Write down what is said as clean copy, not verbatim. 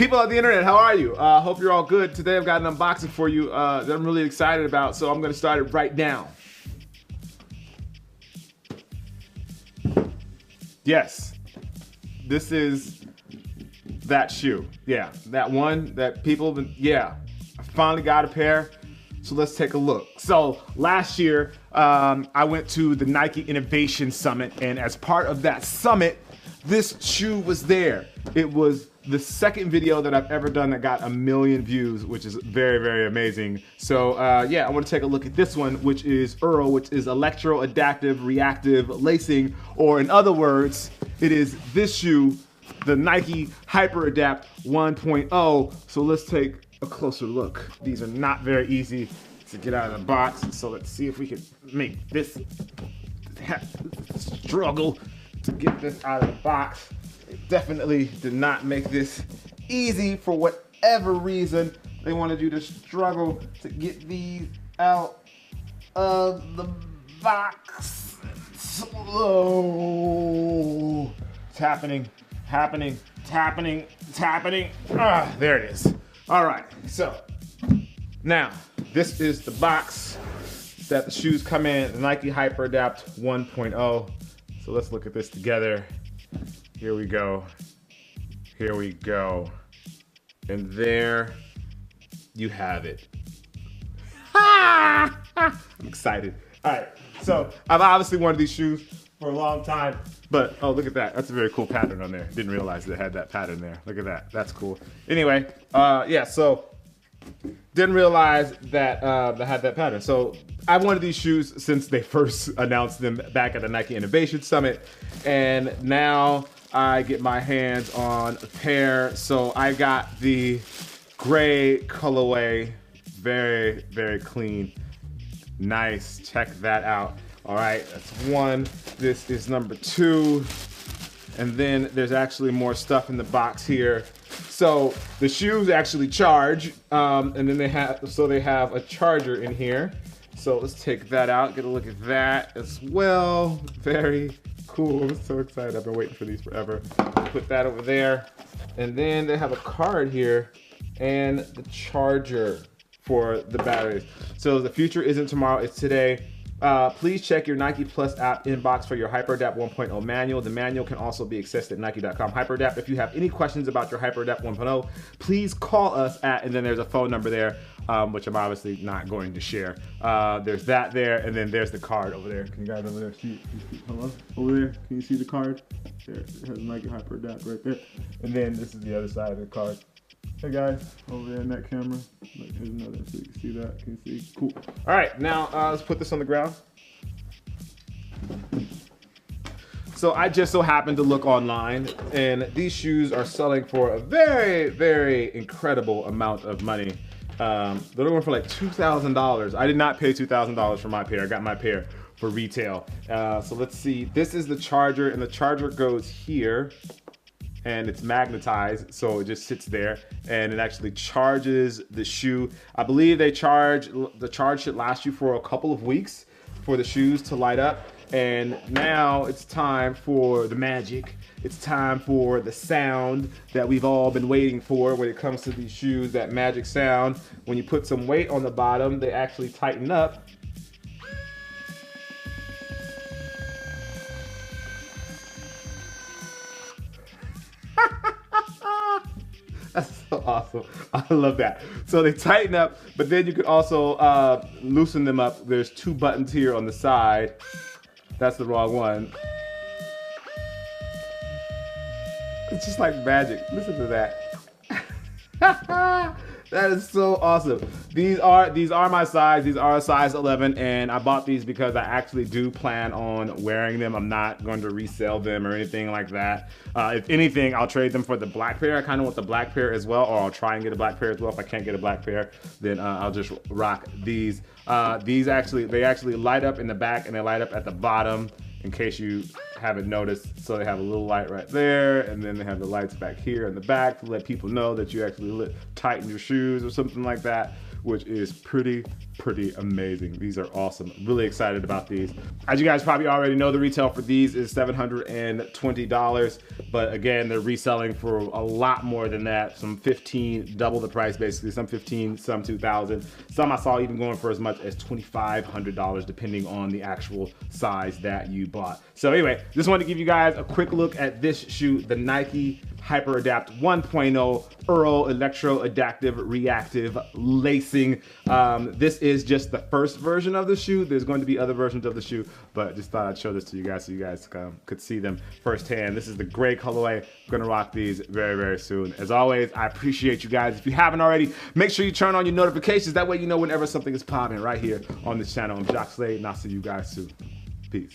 People on the internet, how are you? Hope you're all good. Today I've got an unboxing for you that I'm really excited about, so I'm gonna start it right now. Yes, this is that shoe. Yeah, that one that people have been, yeah. I finally got a pair, so let's take a look. So last year, I went to the Nike Innovation Summit, and as part of that summit, this shoe was there. It was the second video that I've ever done that got 1 million views, which is very, very amazing. So yeah, I want to take a look at this one, which is EARL, which is electro-adaptive reactive lacing, or in other words, it is this shoe, the Nike Hyperadapt 1.0. So let's take a closer look. These are not very easy to get out of the box, so let's see if we can make this struggle to get this out of the box. It definitely did not make this easy for whatever reason. They wanted you to struggle to get these out of the box. Slow. It's happening. Ah, there it is. All right, so now this is the box that the shoes come in, the Nike Hyperadapt 1.0. So let's look at this together. Here we go. Here we go. And there you have it. I'm excited. All right, so I've obviously wanted these shoes for a long time, but oh, look at that. That's a very cool pattern on there. Didn't realize they had that pattern there. Look at that. That's cool. Anyway, yeah, so didn't realize that they had that pattern. So I've wanted these shoes since they first announced them back at the Nike Innovation Summit, and now I get my hands on a pair. So I got the gray colorway, very, very clean, nice. Check that out. All right, that's one. This is number two, and then there's actually more stuff in the box here. So the shoes actually charge, and then they have a charger in here. So let's take that out, get a look at that as well. Very cool, I'm so excited. I've been waiting for these forever. Put that over there. And then they have a card here and the charger for the batteries. So the future isn't tomorrow, it's today. Please check your Nike Plus app inbox for your Hyperadapt 1.0 manual. The manual can also be accessed at Nike.com. Hyperadapt, if you have any questions about your Hyperadapt 1.0, please call us at, and then there's a phone number there, which I'm obviously not going to share. There's that there, and then there's the card over there. Can you guys over there see? Hello? Over there, can you see the card? There, it has Nike Hyperadapt right there. And then this is the other side of the card. Hey guys, over there in that camera. Look, here's another, so you can see that. Can you see? Cool. All right, now let's put this on the ground. So I just so happened to look online, and these shoes are selling for a very, very incredible amount of money. They're going for like $2,000. I did not pay $2,000 for my pair. I got my pair for retail. So let's see. This is the charger, and the charger goes here, and it's magnetized, so it just sits there, and it actually charges the shoe. I believe the charge should last you for a couple of weeks for the shoes to light up. And now it's time for the magic. It's time for the sound that we've all been waiting for when it comes to these shoes, that magic sound. When you put some weight on the bottom, they actually tighten up. That's so awesome. I love that. So they tighten up, but then you could also loosen them up. There's two buttons here on the side. That's the wrong one. It's just like magic. Listen to that. That is so awesome. These are my size. These are a size 11, and I bought these because I actually do plan on wearing them. I'm not going to resell them or anything like that. If anything, I'll trade them for the black pair. I kind of want the black pair as well, or I'll try and get a black pair as well. If I can't get a black pair, then I'll just rock these. They actually light up in the back and they light up at the bottom, in case you haven't noticed. So they have a little light right there, and then they have the lights back here in the back to let people know that you actually tighten your shoes or something like that, which is pretty amazing. These are awesome. Really excited about these. As you guys probably already know, the retail for these is $720, but again, they're reselling for a lot more than that. Some 15, double the price basically, some 15, some 2,000. Some I saw even going for as much as $2,500 depending on the actual size that you bought. So anyway, just wanted to give you guys a quick look at this shoe, the Nike Hyperadapt 1.0 Earl Electro-Adaptive Reactive Lacing. This is just the first version of the shoe. There's going to be other versions of the shoe, but just thought I'd show this to you guys so you guys could see them firsthand. This is the gray colorway. I'm gonna rock these very soon. As always, I appreciate you guys. If you haven't already, make sure you turn on your notifications. That way you know whenever something is popping right here on this channel. I'm Jacques Slade, and I'll see you guys soon. Peace.